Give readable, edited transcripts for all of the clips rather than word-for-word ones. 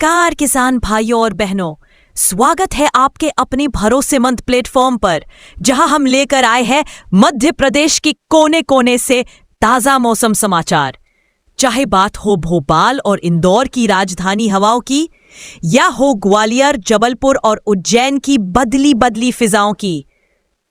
नमस्कार किसान भाइयों और बहनों, स्वागत है आपके अपने भरोसेमंद प्लेटफॉर्म पर, जहां हम लेकर आए हैं मध्य प्रदेश की कोने कोने से ताजा मौसम समाचार। चाहे बात हो भोपाल और इंदौर की राजधानी हवाओं की, या हो ग्वालियर, जबलपुर और उज्जैन की बदली बदली फिजाओं की,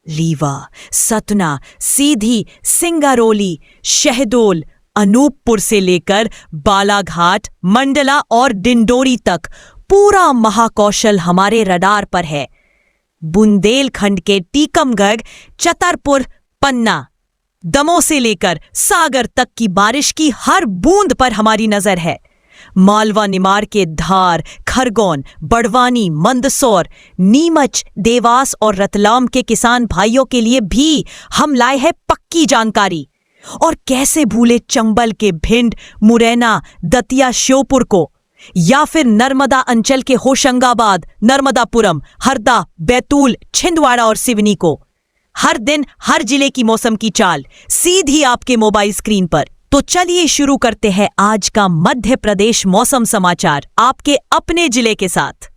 रीवा, सतना, सीधी, सिंगरौली, शहडोल, अनूपपुर से लेकर बालाघाट, मंडला और डिंडोरी तक पूरा महाकौशल हमारे रडार पर है। बुंदेलखंड के टीकमगढ़, छतरपुर, पन्ना, दमोह से लेकर सागर तक की बारिश की हर बूंद पर हमारी नजर है। मालवा निमाड़ के धार, खरगोन, बड़वानी, मंदसौर, नीमच, देवास और रतलाम के किसान भाइयों के लिए भी हम लाए हैं पक्की जानकारी। और कैसे भूले चंबल के भिंड, मुरैना, दतिया, श्योपुर को, या फिर नर्मदा अंचल के होशंगाबाद, नर्मदापुरम, हरदा, बैतूल, छिंदवाड़ा और सिवनी को। हर दिन हर जिले की मौसम की चाल सीधी आपके मोबाइल स्क्रीन पर। तो चलिए शुरू करते हैं आज का मध्य प्रदेश मौसम समाचार आपके अपने जिले के साथ।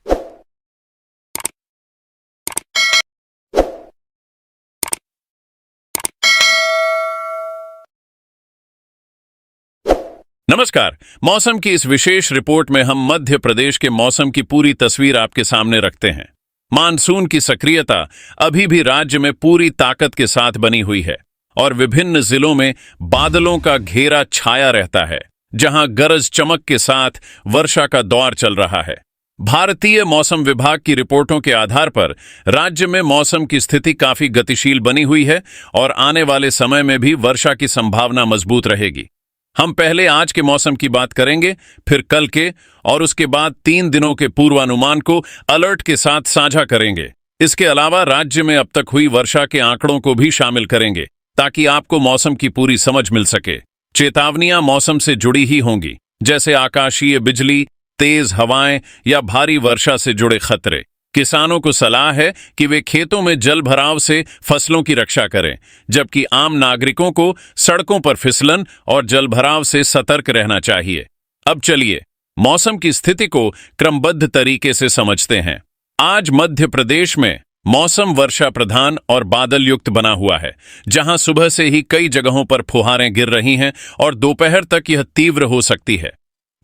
नमस्कार। मौसम की इस विशेष रिपोर्ट में हम मध्य प्रदेश के मौसम की पूरी तस्वीर आपके सामने रखते हैं। मानसून की सक्रियता अभी भी राज्य में पूरी ताकत के साथ बनी हुई है और विभिन्न जिलों में बादलों का घेरा छाया रहता है, जहां गरज चमक के साथ वर्षा का दौर चल रहा है। भारतीय मौसम विभाग की रिपोर्टों के आधार पर राज्य में मौसम की स्थिति काफी गतिशील बनी हुई है और आने वाले समय में भी वर्षा की संभावना मजबूत रहेगी। हम पहले आज के मौसम की बात करेंगे, फिर कल के और उसके बाद 3 दिनों के पूर्वानुमान को अलर्ट के साथ साझा करेंगे। इसके अलावा राज्य में अब तक हुई वर्षा के आंकड़ों को भी शामिल करेंगे, ताकि आपको मौसम की पूरी समझ मिल सके। चेतावनियां मौसम से जुड़ी ही होंगी, जैसे आकाशीय बिजली, तेज हवाएं या भारी वर्षा से जुड़े खतरे। किसानों को सलाह है कि वे खेतों में जल भराव से फसलों की रक्षा करें, जबकि आम नागरिकों को सड़कों पर फिसलन और जल भराव से सतर्क रहना चाहिए। अब चलिए मौसम की स्थिति को क्रमबद्ध तरीके से समझते हैं। आज मध्य प्रदेश में मौसम वर्षा प्रधान और बादल युक्त बना हुआ है, जहां सुबह से ही कई जगहों पर फुहारें गिर रही हैं और दोपहर तक यह तीव्र हो सकती है।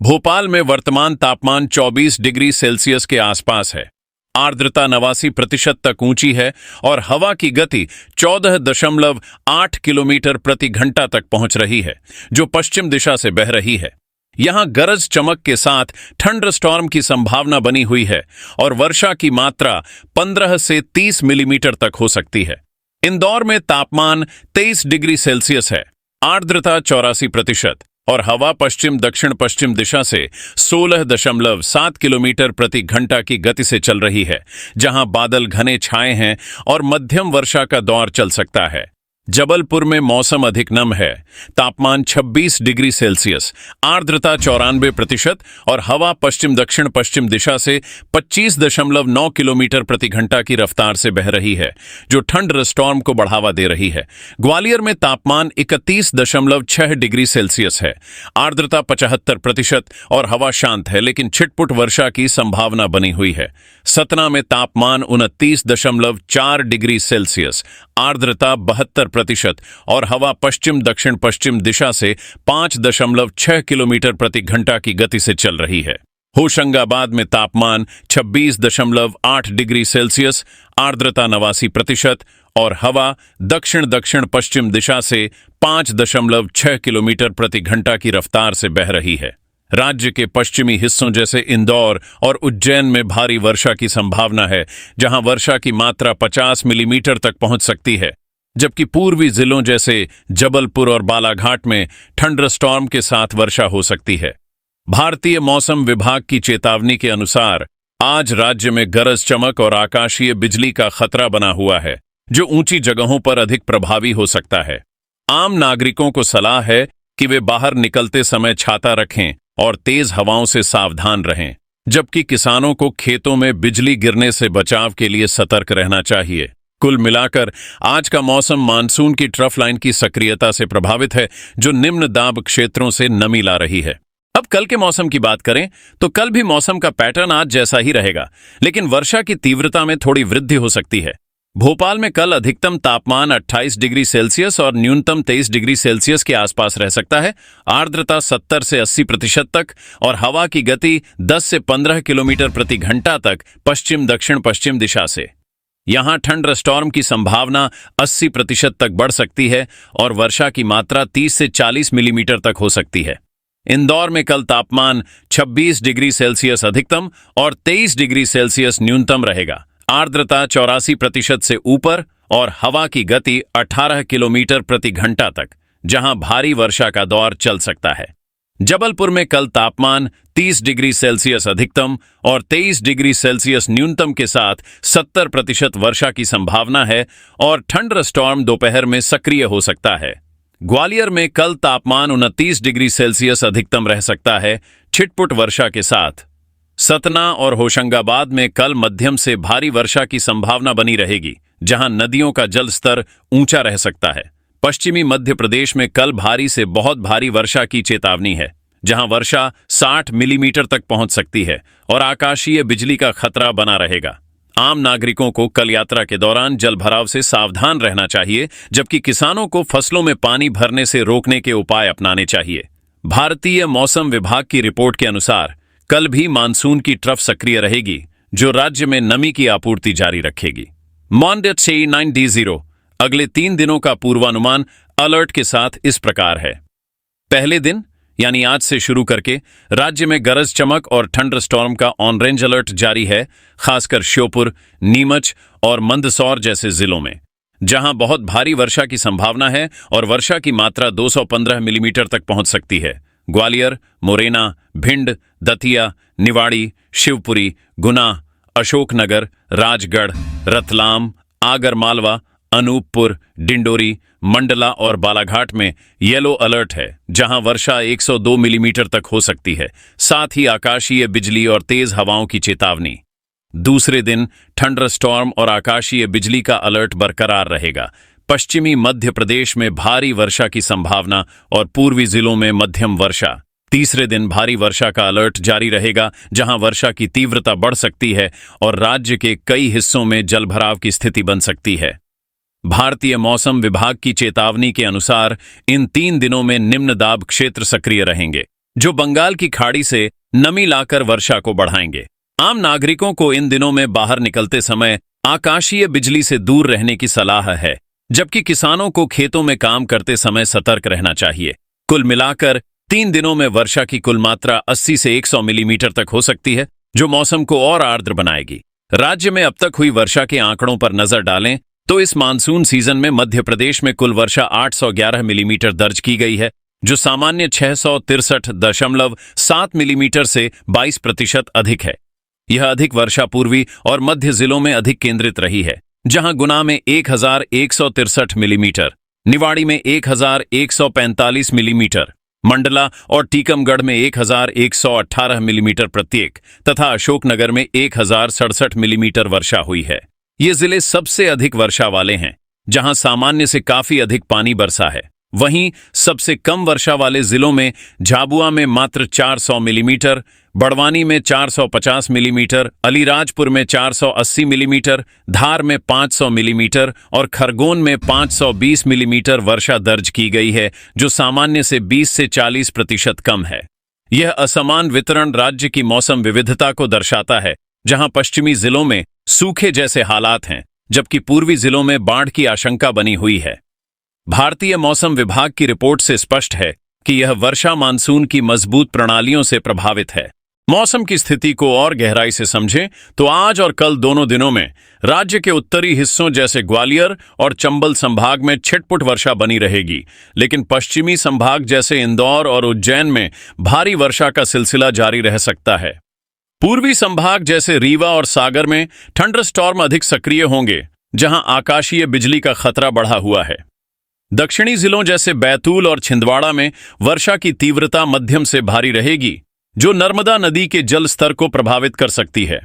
भोपाल में वर्तमान तापमान 24 डिग्री सेल्सियस के आसपास है। आर्द्रता 89% तक ऊंची है और हवा की गति 14.8 किलोमीटर प्रति घंटा तक पहुंच रही है, जो पश्चिम दिशा से बह रही है। यहां गरज चमक के साथ थंडरस्टॉर्म की संभावना बनी हुई है और वर्षा की मात्रा 15 से 30 मिलीमीटर तक हो सकती है। इंदौर में तापमान 23 डिग्री सेल्सियस है, आर्द्रता 84% और हवा पश्चिम दक्षिण पश्चिम दिशा से 16.7 किलोमीटर प्रति घंटा की गति से चल रही है, जहां बादल घने छाए हैं और मध्यम वर्षा का दौर चल सकता है। जबलपुर में मौसम अधिक नम है, तापमान 26 डिग्री सेल्सियस, आर्द्रता 94% और हवा पश्चिम दक्षिण पश्चिम दिशा से 25.9 किलोमीटर प्रति घंटा की रफ्तार से बह रही है, जो थंडरस्टॉर्म को बढ़ावा दे रही है। ग्वालियर में तापमान 31.6 डिग्री सेल्सियस है, आर्द्रता 75% और हवा शांत है, लेकिन छिटपुट वर्षा की संभावना बनी हुई है। सतना में तापमान 29.4 डिग्री सेल्सियस, आर्द्रता 72% और हवा पश्चिम दक्षिण पश्चिम दिशा से 5.6 किलोमीटर प्रति घंटा की गति से चल रही है। होशंगाबाद में तापमान 26.8 डिग्री सेल्सियस, आर्द्रता 89% और हवा दक्षिण दक्षिण पश्चिम दिशा से 5.6 किलोमीटर प्रति घंटा की रफ्तार से बह रही है। राज्य के पश्चिमी हिस्सों जैसे इंदौर और उज्जैन में भारी वर्षा की संभावना है, जहां वर्षा की मात्रा 50 मिलीमीटर तक पहुंच सकती है, जबकि पूर्वी जिलों जैसे जबलपुर और बालाघाट में थंडरस्टॉर्म के साथ वर्षा हो सकती है। भारतीय मौसम विभाग की चेतावनी के अनुसार आज राज्य में गरज चमक और आकाशीय बिजली का खतरा बना हुआ है, जो ऊंची जगहों पर अधिक प्रभावी हो सकता है। आम नागरिकों को सलाह है कि वे बाहर निकलते समय छाता रखें और तेज हवाओं से सावधान रहें, जबकि किसानों को खेतों में बिजली गिरने से बचाव के लिए सतर्क रहना चाहिए। कुल मिलाकर आज का मौसम मानसून की ट्रफ लाइन की सक्रियता से प्रभावित है, जो निम्न दाब क्षेत्रों से नमी ला रही है। अब कल के मौसम की बात करें तो कल भी मौसम का पैटर्न आज जैसा ही रहेगा, लेकिन वर्षा की तीव्रता में थोड़ी वृद्धि हो सकती है। भोपाल में कल अधिकतम तापमान 28 डिग्री सेल्सियस और न्यूनतम 23 डिग्री सेल्सियस के आसपास रह सकता है। आर्द्रता 70 से 80% तक और हवा की गति 10 से 15 किलोमीटर प्रति घंटा तक पश्चिम दक्षिण पश्चिम दिशा से। यहां ठंड स्टॉर्म की संभावना 80% तक बढ़ सकती है और वर्षा की मात्रा 30 से 40 मिलीमीटर तक हो सकती है। इंदौर में कल तापमान 26 डिग्री सेल्सियस अधिकतम और 23 डिग्री सेल्सियस न्यूनतम रहेगा। आर्द्रता 84% से ऊपर और हवा की गति 18 किलोमीटर प्रति घंटा तक, जहां भारी वर्षा का दौर चल सकता है। जबलपुर में कल तापमान 30 डिग्री सेल्सियस अधिकतम और 23 डिग्री सेल्सियस न्यूनतम के साथ 70% वर्षा की संभावना है और ठंड स्टॉर्म दोपहर में सक्रिय हो सकता है। ग्वालियर में कल तापमान 29 डिग्री सेल्सियस अधिकतम रह सकता है, छिटपुट वर्षा के साथ। सतना और होशंगाबाद में कल मध्यम से भारी वर्षा की संभावना बनी रहेगी, जहां नदियों का जल स्तर ऊंचा रह सकता है। पश्चिमी मध्य प्रदेश में कल भारी से बहुत भारी वर्षा की चेतावनी है, जहां वर्षा 60 मिलीमीटर तक पहुंच सकती है और आकाशीय बिजली का खतरा बना रहेगा। आम नागरिकों को कल यात्रा के दौरान जलभराव से सावधान रहना चाहिए, जबकि किसानों को फसलों में पानी भरने से रोकने के उपाय अपनाने चाहिए। भारतीय मौसम विभाग की रिपोर्ट के अनुसार कल भी मानसून की ट्रफ सक्रिय रहेगी, जो राज्य में नमी की आपूर्ति जारी रखेगी। मॉनडे 9D0 अगले 3 दिनों का पूर्वानुमान अलर्ट के साथ इस प्रकार है। पहले दिन यानी आज से शुरू करके राज्य में गरज चमक और ठंड स्टॉर्म का ऑरेंज अलर्ट जारी है, खासकर श्योपुर, नीमच और मंदसौर जैसे जिलों में, जहां बहुत भारी वर्षा की संभावना है और वर्षा की मात्रा 215 मिलीमीटर तक पहुंच सकती है। ग्वालियर, मुरैना, भिंड, दतिया, निवाड़ी, शिवपुरी, गुना, अशोकनगर, राजगढ़, रतलाम, आगरमालवा, अनूपपुर, डिंडोरी, मंडला और बालाघाट में येलो अलर्ट है, जहां वर्षा 102 मिलीमीटर तक हो सकती है। साथ ही आकाशीय बिजली और तेज हवाओं की चेतावनी। दूसरे दिन ठंड स्टॉर्म और आकाशीय बिजली का अलर्ट बरकरार रहेगा। पश्चिमी मध्य प्रदेश में भारी वर्षा की संभावना और पूर्वी जिलों में मध्यम वर्षा। तीसरे दिन भारी वर्षा का अलर्ट जारी रहेगा, जहां वर्षा की तीव्रता बढ़ सकती है और राज्य के कई हिस्सों में जलभराव की स्थिति बन सकती है। भारतीय मौसम विभाग की चेतावनी के अनुसार इन 3 दिनों में निम्न दाब क्षेत्र सक्रिय रहेंगे, जो बंगाल की खाड़ी से नमी लाकर वर्षा को बढ़ाएंगे। आम नागरिकों को इन दिनों में बाहर निकलते समय आकाशीय बिजली से दूर रहने की सलाह है, जबकि किसानों को खेतों में काम करते समय सतर्क रहना चाहिए। कुल मिलाकर 3 दिनों में वर्षा की कुल मात्रा 80 से 100 मिलीमीटर तक हो सकती है, जो मौसम को और आर्द्र बनाएगी। राज्य में अब तक हुई वर्षा के आंकड़ों पर नजर डालें तो इस मानसून सीजन में मध्य प्रदेश में कुल वर्षा 811 मिलीमीटर दर्ज की गई है, जो सामान्य 663.7 मिलीमीटर से 22% अधिक है। यह अधिक वर्षा पूर्वी और मध्य जिलों में अधिक केंद्रित रही है, जहां गुना में 1163 मिलीमीटर, निवाड़ी में 1145 मिलीमीटर, मंडला और टीकमगढ़ में 1118 मिलीमीटर प्रत्येक तथा अशोकनगर में 1067 मिलीमीटर वर्षा हुई है। ये जिले सबसे अधिक वर्षा वाले हैं, जहां सामान्य से काफी अधिक पानी बरसा है। वहीं सबसे कम वर्षा वाले जिलों में झाबुआ में मात्र 400 मिलीमीटर, बड़वानी में 450 मिलीमीटर, अलीराजपुर में 480 मिलीमीटर, धार में 500 मिलीमीटर और खरगोन में 520 मिलीमीटर वर्षा दर्ज की गई है, जो सामान्य से 20 से 40% कम है। यह असमान वितरण राज्य की मौसम विविधता को दर्शाता है, जहां पश्चिमी जिलों में सूखे जैसे हालात हैं, जबकि पूर्वी जिलों में बाढ़ की आशंका बनी हुई है। भारतीय मौसम विभाग की रिपोर्ट से स्पष्ट है कि यह वर्षा मानसून की मजबूत प्रणालियों से प्रभावित है। मौसम की स्थिति को और गहराई से समझें तो आज और कल दोनों दिनों में राज्य के उत्तरी हिस्सों जैसे ग्वालियर और चंबल संभाग में छिटपुट वर्षा बनी रहेगी, लेकिन पश्चिमी संभाग जैसे इंदौर और उज्जैन में भारी वर्षा का सिलसिला जारी रह सकता है। पूर्वी संभाग जैसे रीवा और सागर में ठंड स्टॉर्म अधिक सक्रिय होंगे, जहां आकाशीय बिजली का खतरा बढ़ा हुआ है। दक्षिणी जिलों जैसे बैतूल और छिंदवाड़ा में वर्षा की तीव्रता मध्यम से भारी रहेगी, जो नर्मदा नदी के जल स्तर को प्रभावित कर सकती है।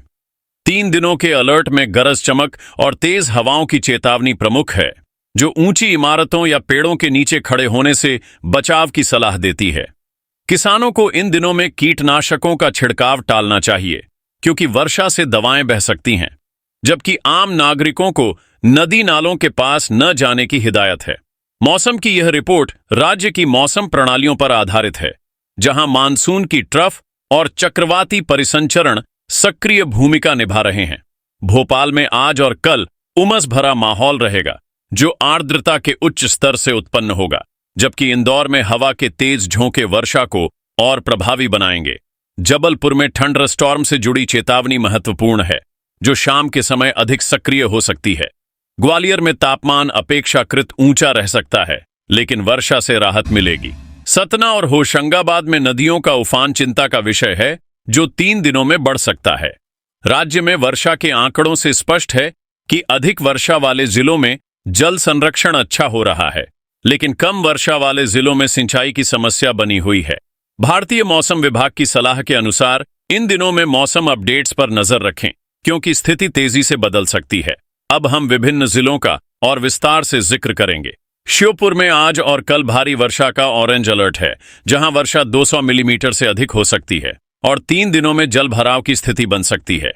3 दिनों के अलर्ट में गरज चमक और तेज हवाओं की चेतावनी प्रमुख है, जो ऊंची इमारतों या पेड़ों के नीचे खड़े होने से बचाव की सलाह देती है। किसानों को इन दिनों में कीटनाशकों का छिड़काव टालना चाहिए, क्योंकि वर्षा से दवाएं बह सकती हैं, जबकि आम नागरिकों को नदी नालों के पास न जाने की हिदायत है। मौसम की यह रिपोर्ट राज्य की मौसम प्रणालियों पर आधारित है, जहां मानसून की ट्रफ और चक्रवाती परिसंचरण सक्रिय भूमिका निभा रहे हैं। भोपाल में आज और कल उमस भरा माहौल रहेगा, जो आर्द्रता के उच्च स्तर से उत्पन्न होगा, जबकि इंदौर में हवा के तेज झोंके वर्षा को और प्रभावी बनाएंगे। जबलपुर में थंडर स्टॉर्म से जुड़ी चेतावनी महत्वपूर्ण है, जो शाम के समय अधिक सक्रिय हो सकती है। ग्वालियर में तापमान अपेक्षाकृत ऊंचा रह सकता है, लेकिन वर्षा से राहत मिलेगी। सतना और होशंगाबाद में नदियों का उफान चिंता का विषय है, जो 3 दिनों में बढ़ सकता है। राज्य में वर्षा के आंकड़ों से स्पष्ट है कि अधिक वर्षा वाले जिलों में जल संरक्षण अच्छा हो रहा है, लेकिन कम वर्षा वाले जिलों में सिंचाई की समस्या बनी हुई है। भारतीय मौसम विभाग की सलाह के अनुसार इन दिनों में मौसम अपडेट्स पर नजर रखें, क्योंकि स्थिति तेजी से बदल सकती है। अब हम विभिन्न जिलों का और विस्तार से जिक्र करेंगे। श्योपुर में आज और कल भारी वर्षा का ऑरेंज अलर्ट है, जहां वर्षा 200 मिलीमीटर से अधिक हो सकती है और 3 दिनों में जल भराव की स्थिति बन सकती है।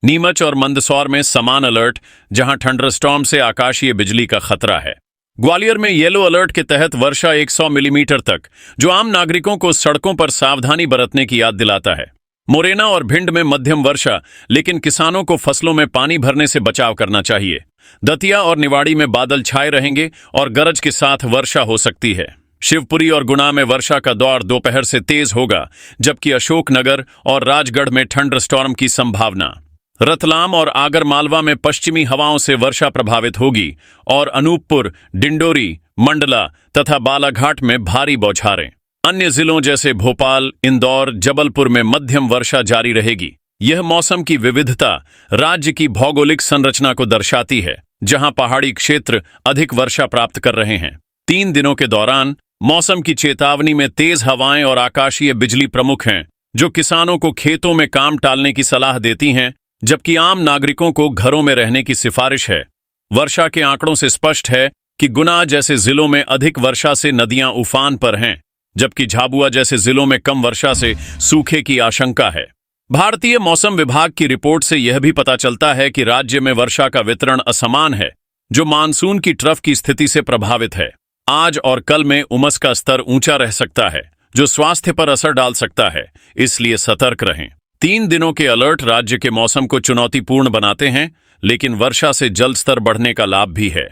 नीमच और मंदसौर में समान अलर्ट, जहां थंडरस्टॉर्म से आकाशीय बिजली का खतरा है। ग्वालियर में येलो अलर्ट के तहत वर्षा 100 मिलीमीटर तक, जो आम नागरिकों को सड़कों पर सावधानी बरतने की याद दिलाता है। मुरैना और भिंड में मध्यम वर्षा, लेकिन किसानों को फसलों में पानी भरने से बचाव करना चाहिए। दतिया और निवाड़ी में बादल छाए रहेंगे और गरज के साथ वर्षा हो सकती है। शिवपुरी और गुना में वर्षा का दौर दोपहर से तेज होगा, जबकि अशोकनगर और राजगढ़ में थंडरस्टॉर्म की संभावना। रतलाम और आगरमालवा में पश्चिमी हवाओं से वर्षा प्रभावित होगी और अनूपपुर, डिंडोरी, मंडला तथा बालाघाट में भारी बौछारें। अन्य जिलों जैसे भोपाल, इंदौर, जबलपुर में मध्यम वर्षा जारी रहेगी। यह मौसम की विविधता राज्य की भौगोलिक संरचना को दर्शाती है, जहां पहाड़ी क्षेत्र अधिक वर्षा प्राप्त कर रहे हैं। 3 दिनों के दौरान मौसम की चेतावनी में तेज हवाएं और आकाशीय बिजली प्रमुख हैं, जो किसानों को खेतों में काम टालने की सलाह देती हैं, जबकि आम नागरिकों को घरों में रहने की सिफारिश है। वर्षा के आंकड़ों से स्पष्ट है कि गुना जैसे जिलों में अधिक वर्षा से नदियां उफान पर हैं, जबकि झाबुआ जैसे जिलों में कम वर्षा से सूखे की आशंका है। भारतीय मौसम विभाग की रिपोर्ट से यह भी पता चलता है कि राज्य में वर्षा का वितरण असमान है, जो मानसून की ट्रफ की स्थिति से प्रभावित है। आज और कल में उमस का स्तर ऊंचा रह सकता है, जो स्वास्थ्य पर असर डाल सकता है, इसलिए सतर्क रहें। 3 दिनों के अलर्ट राज्य के मौसम को चुनौतीपूर्ण बनाते हैं, लेकिन वर्षा से जल स्तर बढ़ने का लाभ भी है।